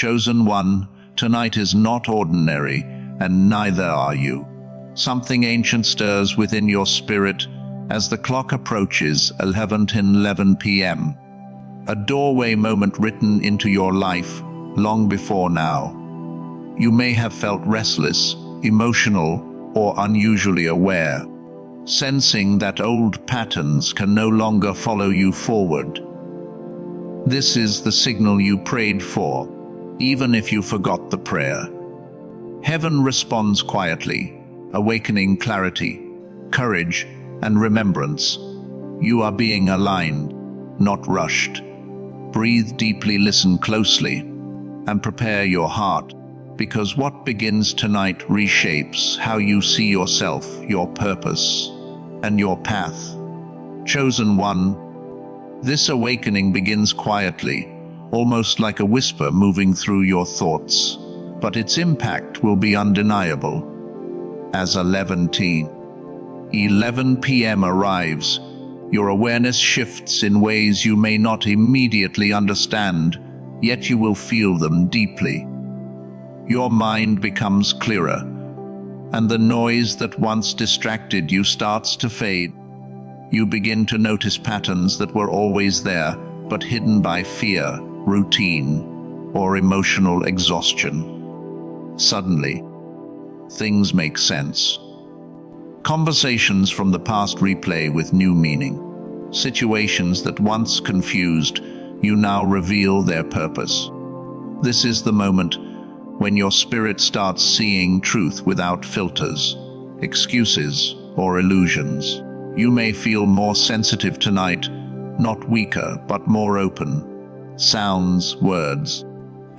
Chosen one, tonight is not ordinary, and neither are you. Something ancient stirs within your spirit as the clock approaches 11:11 p.m. A doorway moment written into your life long before now. You may have felt restless, emotional, or unusually aware, sensing that old patterns can no longer follow you forward. This is the signal you prayed for, even if you forgot the prayer. Heaven responds quietly, awakening clarity, courage, and remembrance. You are being aligned, not rushed. Breathe deeply, listen closely, and prepare your heart, because what begins tonight reshapes how you see yourself, your purpose, and your path. Chosen one, this awakening begins quietly, almost like a whisper moving through your thoughts, but its impact will be undeniable. As 11 p.m. arrives, your awareness shifts in ways you may not immediately understand, yet you will feel them deeply. Your mind becomes clearer, and the noise that once distracted you starts to fade. You begin to notice patterns that were always there, but hidden by fear, routine, or emotional exhaustion. Suddenly, things make sense. Conversations from the past replay with new meaning. Situations that once confused you now reveal their purpose. This is the moment when your spirit starts seeing truth without filters, excuses, or illusions. You may feel more sensitive tonight, not weaker, but more open. Sounds, words,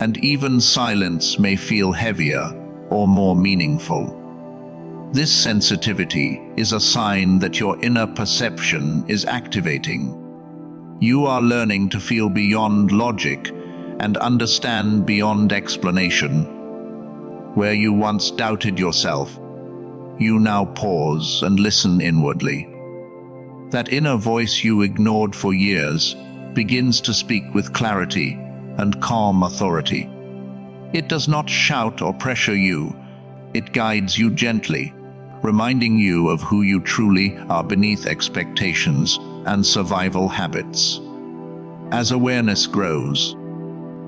and even silence may feel heavier or more meaningful. This sensitivity is a sign that your inner perception is activating. You are learning to feel beyond logic and understand beyond explanation. Where you once doubted yourself, you now pause and listen inwardly. That inner voice you ignored for years begins to speak with clarity and calm authority. It does not shout or pressure you, it guides you gently, reminding you of who you truly are beneath expectations and survival habits. As awareness grows,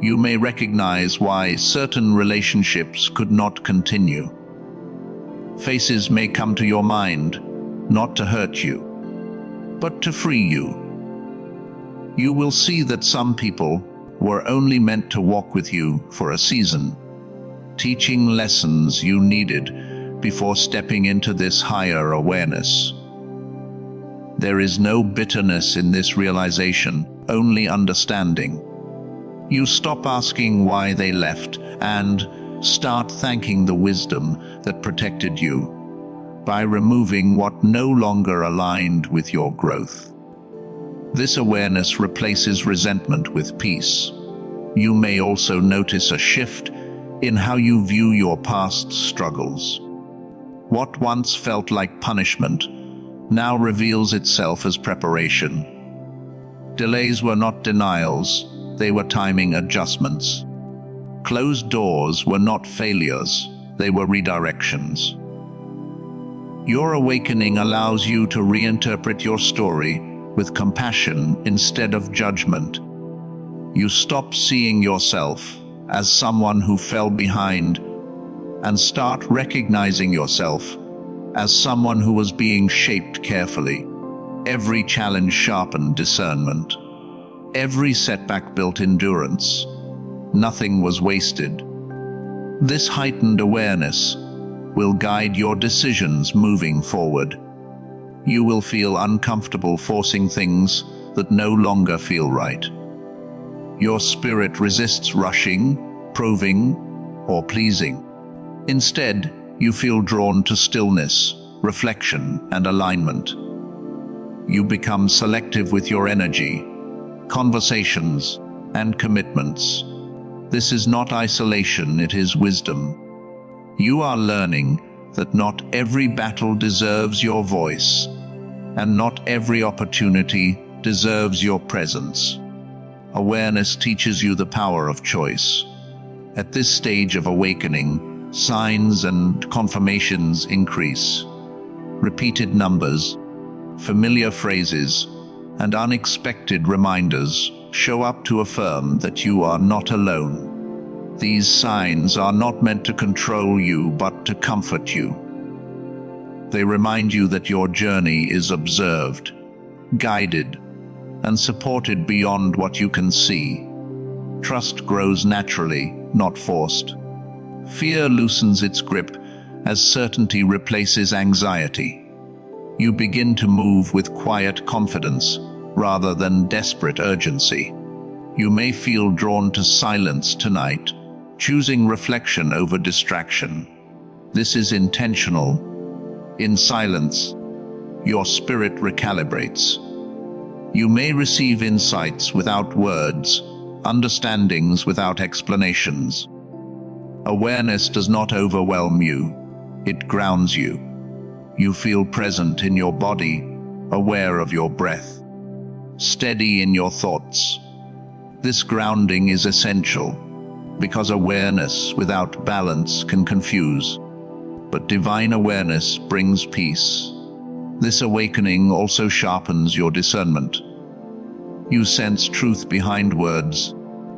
you may recognize why certain relationships could not continue. Faces may come to your mind, not to hurt you, but to free you. You will see that some people were only meant to walk with you for a season, teaching lessons you needed before stepping into this higher awareness. There is no bitterness in this realization, only understanding. You stop asking why they left and start thanking the wisdom that protected you by removing what no longer aligned with your growth. This awareness replaces resentment with peace. You may also notice a shift in how you view your past struggles. What once felt like punishment now reveals itself as preparation. Delays were not denials, they were timing adjustments. Closed doors were not failures, they were redirections. Your awakening allows you to reinterpret your story with compassion instead of judgment. You stop seeing yourself as someone who fell behind and start recognizing yourself as someone who was being shaped carefully. Every challenge sharpened discernment. Every setback built endurance. Nothing was wasted. This heightened awareness will guide your decisions moving forward. You will feel uncomfortable forcing things that no longer feel right. Your spirit resists rushing, proving, or pleasing. Instead, you feel drawn to stillness, reflection, and alignment. You become selective with your energy, conversations, and commitments. This is not isolation, it is wisdom. You are learning that not every battle deserves your voice, and not every opportunity deserves your presence. Awareness teaches you the power of choice. At this stage of awakening, signs and confirmations increase. Repeated numbers, familiar phrases, and unexpected reminders show up to affirm that you are not alone. These signs are not meant to control you, but to comfort you. They remind you that your journey is observed, guided, and supported beyond what you can see. Trust grows naturally, not forced. Fear loosens its grip as certainty replaces anxiety. You begin to move with quiet confidence rather than desperate urgency. You may feel drawn to silence tonight, choosing reflection over distraction. This is intentional. In silence, your spirit recalibrates. You may receive insights without words, understandings without explanations. Awareness does not overwhelm you, it grounds you. You feel present in your body, aware of your breath, steady in your thoughts. This grounding is essential, because awareness without balance can confuse. But divine awareness brings peace. This awakening also sharpens your discernment. You sense truth behind words,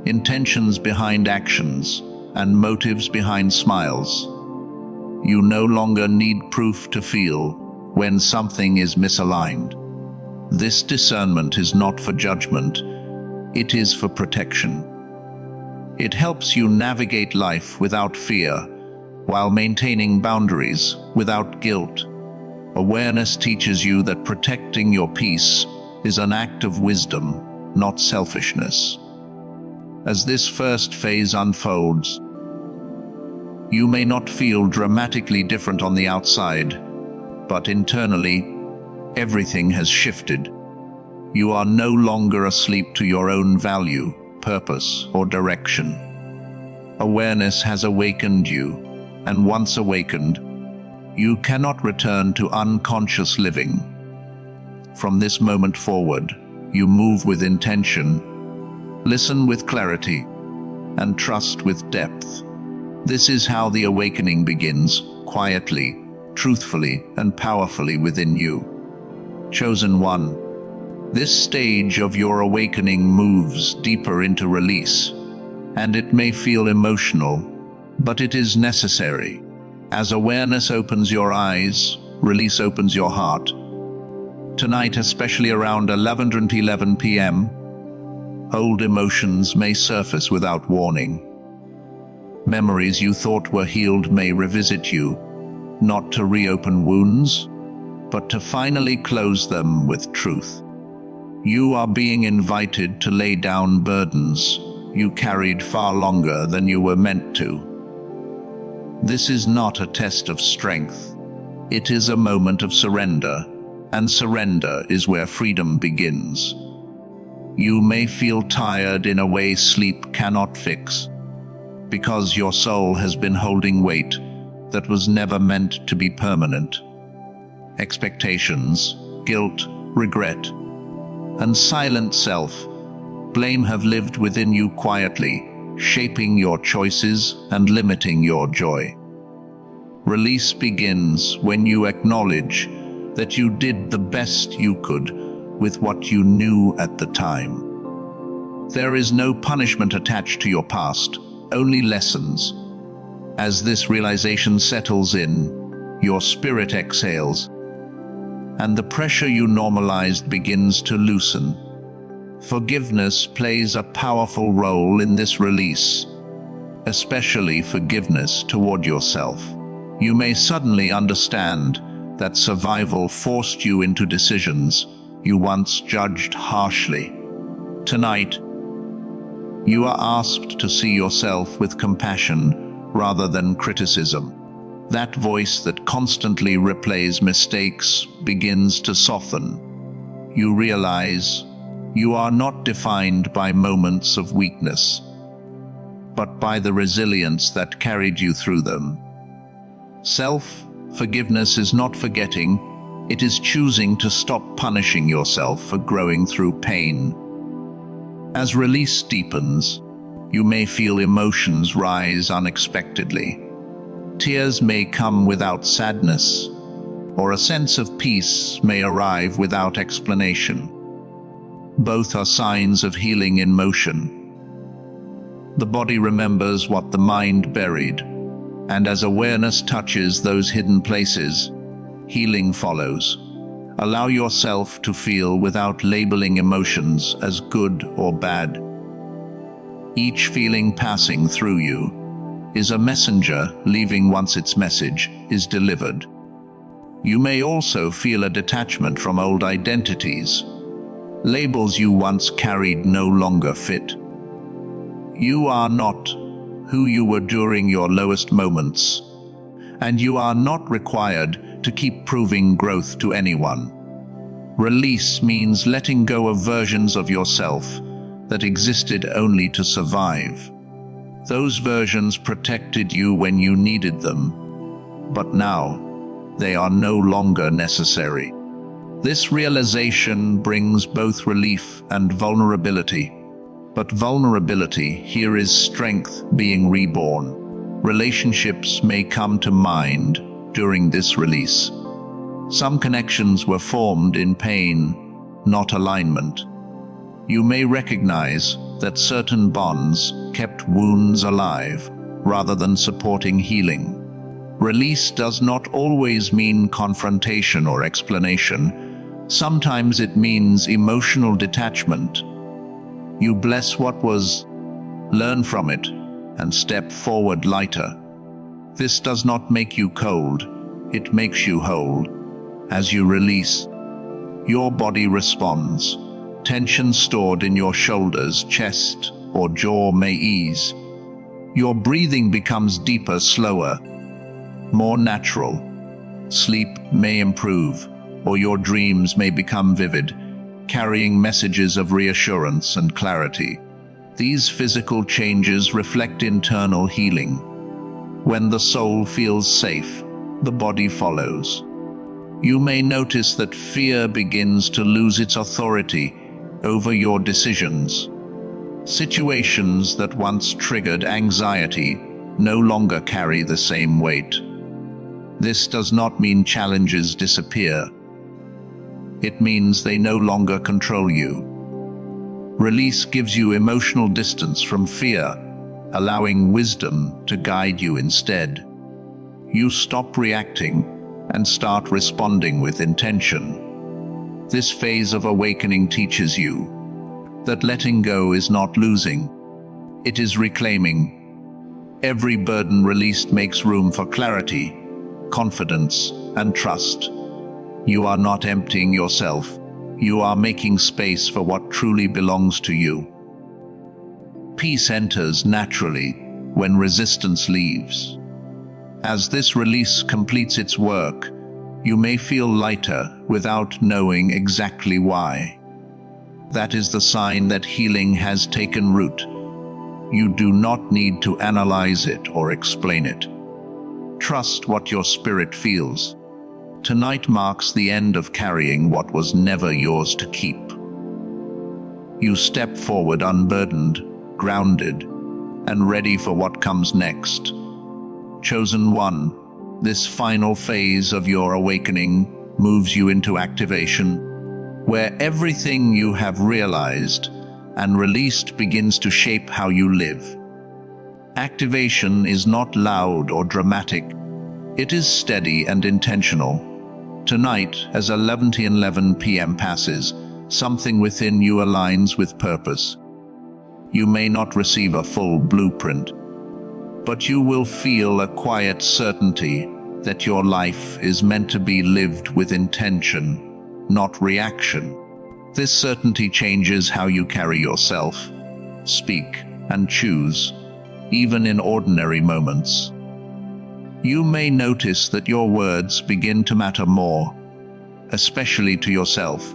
intentions behind actions, and motives behind smiles. You no longer need proof to feel when something is misaligned. This discernment is not for judgment, it is for protection. It helps you navigate life without fear, while maintaining boundaries without guilt. Awareness teaches you that protecting your peace is an act of wisdom, not selfishness. As this first phase unfolds, you may not feel dramatically different on the outside, but internally, everything has shifted. You are no longer asleep to your own value, purpose, or direction. Awareness has awakened you, and once awakened, you cannot return to unconscious living. From this moment forward, you move with intention, listen with clarity, and trust with depth. This is how the awakening begins, quietly, truthfully, and powerfully within you. Chosen one, this stage of your awakening moves deeper into release, and it may feel emotional, but it is necessary. As awareness opens your eyes, release opens your heart. Tonight, especially around 11:11 p.m., old emotions may surface without warning. Memories you thought were healed may revisit you, not to reopen wounds, but to finally close them with truth. You are being invited to lay down burdens you carried far longer than you were meant to. This is not a test of strength. It is a moment of surrender, and surrender is where freedom begins. You may feel tired in a way sleep cannot fix, because your soul has been holding weight that was never meant to be permanent. Expectations, guilt, regret, and silent self-blame have lived within you quietly, shaping your choices and limiting your joy. Release begins when you acknowledge that you did the best you could with what you knew at the time. There is no punishment attached to your past, only lessons. As this realization settles in, your spirit exhales, and the pressure you normalized begins to loosen. Forgiveness plays a powerful role in this release, especially forgiveness toward yourself. You may suddenly understand that survival forced you into decisions you once judged harshly. Tonight, you are asked to see yourself with compassion rather than criticism. That voice that constantly replays mistakes begins to soften. You realize you are not defined by moments of weakness, but by the resilience that carried you through them. Self-forgiveness is not forgetting, it is choosing to stop punishing yourself for growing through pain. As release deepens, You may feel emotions rise unexpectedly. Tears may come without sadness, or a sense of peace may arrive without explanation. Both are signs of healing in motion. The body remembers what the mind buried, and as awareness touches those hidden places, healing follows. Allow yourself to feel without labeling emotions as good or bad. Each feeling passing through you is a messenger leaving once its message is delivered. You may also feel a detachment from old identities. Labels you once carried no longer fit. You are not who you were during your lowest moments, and you are not required to keep proving growth to anyone. Release means letting go of versions of yourself that existed only to survive. Those versions protected you when you needed them, but now they are no longer necessary. This realization brings both relief and vulnerability. But vulnerability here is strength being reborn. Relationships may come to mind during this release. Some connections were formed in pain, not alignment. You may recognize that certain bonds kept wounds alive rather than supporting healing. Release does not always mean confrontation or explanation. Sometimes it means emotional detachment. You bless what was, learn from it, and step forward lighter. This does not make you cold, it makes you whole. As you release, your body responds. Tension stored in your shoulders, chest, or jaw may ease. Your breathing becomes deeper, slower, more natural. Sleep may improve, or your dreams may become vivid, carrying messages of reassurance and clarity. These physical changes reflect internal healing. When the soul feels safe, the body follows. You may notice that fear begins to lose its authority over your decisions. Situations that once triggered anxiety no longer carry the same weight. This does not mean challenges disappear. It means they no longer control you. Release gives you emotional distance from fear, allowing wisdom to guide you instead. You stop reacting and start responding with intention. This phase of awakening teaches you that letting go is not losing, it is reclaiming. Every burden released makes room for clarity, confidence, and trust. You are not emptying yourself, you are making space for what truly belongs to you. Peace enters naturally when resistance leaves. As this release completes its work, you may feel lighter without knowing exactly why. That is the sign that healing has taken root. You do not need to analyze it or explain it. Trust what your spirit feels. Tonight marks the end of carrying what was never yours to keep. You step forward unburdened, grounded, and ready for what comes next. Chosen one, this final phase of your awakening moves you into activation, where everything you have realized and released begins to shape how you live. Activation is not loud or dramatic. It is steady and intentional. Tonight, as 11:11 p.m. passes, something within you aligns with purpose. You may not receive a full blueprint, but you will feel a quiet certainty that your life is meant to be lived with intention, not reaction. This certainty changes how you carry yourself, speak, and choose, even in ordinary moments. You may notice that your words begin to matter more, especially to yourself.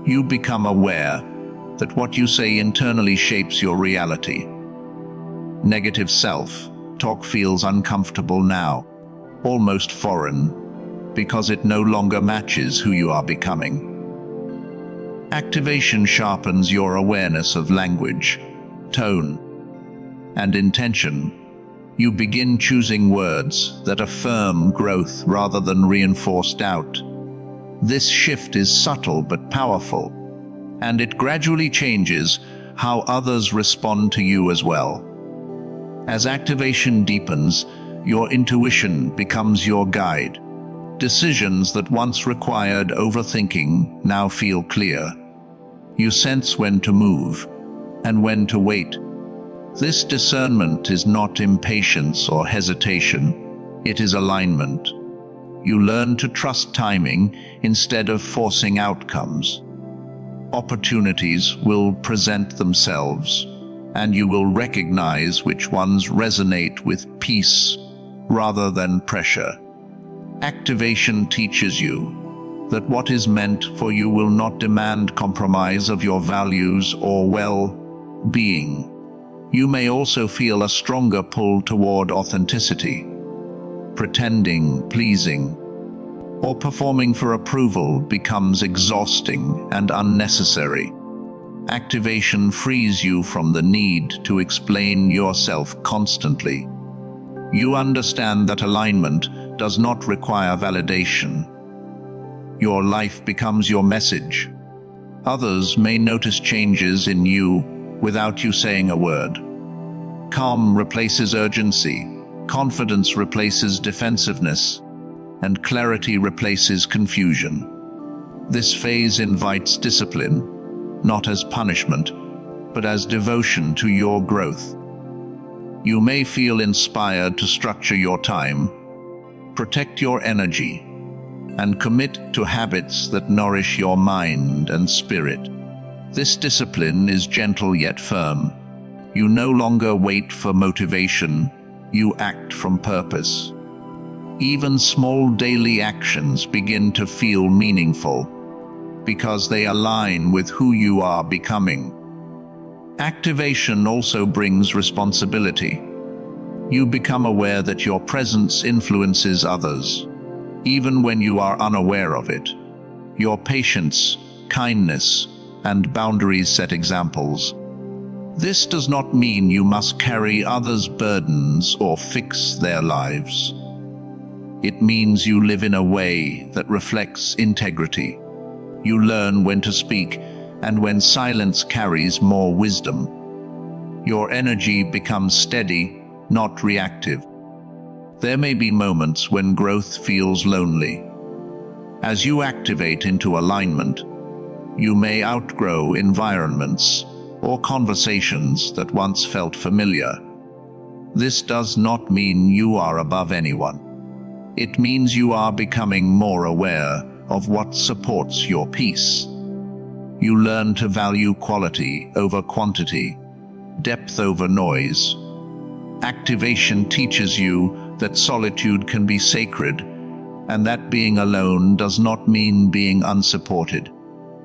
You become aware that what you say internally shapes your reality. Negative self-talk feels uncomfortable now, almost foreign, because it no longer matches who you are becoming. Activation sharpens your awareness of language, tone, and intention, you begin choosing words that affirm growth rather than reinforce doubt. This shift is subtle but powerful, and it gradually changes how others respond to you as well. As activation deepens, your intuition becomes your guide. Decisions that once required overthinking now feel clear. You sense when to move and when to wait. This discernment is not impatience or hesitation, it is alignment. You learn to trust timing instead of forcing outcomes. Opportunities will present themselves, and you will recognize which ones resonate with peace rather than pressure. Activation teaches you that what is meant for you will not demand compromise of your values or well-being. You may also feel a stronger pull toward authenticity. Pretending, pleasing, or performing for approval becomes exhausting and unnecessary. Activation frees you from the need to explain yourself constantly. You understand that alignment does not require validation. Your life becomes your message. Others may notice changes in you without you saying a word. Calm replaces urgency, confidence replaces defensiveness, and clarity replaces confusion. This phase invites discipline, not as punishment, but as devotion to your growth. You may feel inspired to structure your time, protect your energy, and commit to habits that nourish your mind and spirit. This discipline is gentle yet firm. You no longer wait for motivation, you act from purpose. Even small daily actions begin to feel meaningful because they align with who you are becoming. Activation also brings responsibility. You become aware that your presence influences others, even when you are unaware of it. Your patience, kindness, and boundaries set examples. This does not mean you must carry others' burdens or fix their lives. It means you live in a way that reflects integrity. You learn when to speak and when silence carries more wisdom. Your energy becomes steady, not reactive. There may be moments when growth feels lonely. As you activate into alignment, you may outgrow environments or conversations that once felt familiar. This does not mean you are above anyone. It means you are becoming more aware of what supports your peace. You learn to value quality over quantity, depth over noise. Activation teaches you that solitude can be sacred, and that being alone does not mean being unsupported.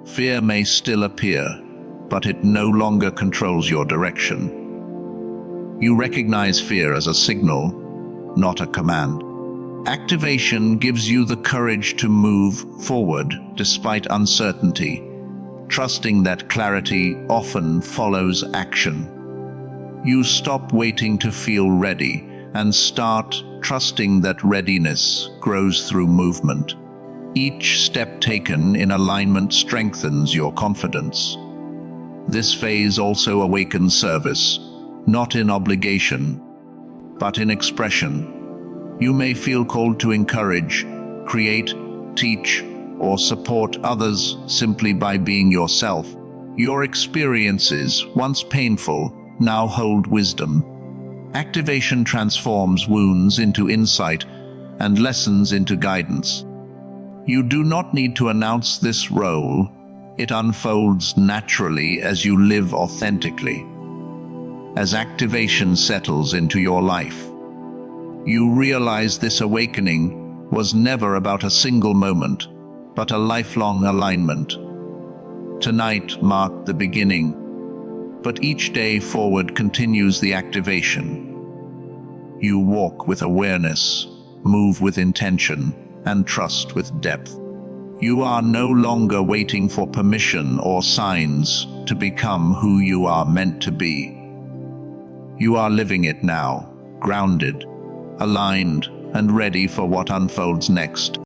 Fear may still appear, but it no longer controls your direction. You recognize fear as a signal, not a command. Activation gives you the courage to move forward despite uncertainty, trusting that clarity often follows action. You stop waiting to feel ready and start trusting that readiness grows through movement. Each step taken in alignment strengthens your confidence. This phase also awakens service, not in obligation, but in expression. You may feel called to encourage, create, teach, or support others simply by being yourself. Your experiences, once painful, now hold wisdom. Activation transforms wounds into insight and lessons into guidance. You do not need to announce this role. It unfolds naturally as you live authentically. As activation settles into your life, you realize this awakening was never about a single moment, but a lifelong alignment. Tonight marked the beginning, but each day forward continues the activation. You walk with awareness, move with intention, and trust with depth. You are no longer waiting for permission or signs to become who you are meant to be. You are living it now, grounded, aligned, and ready for what unfolds next.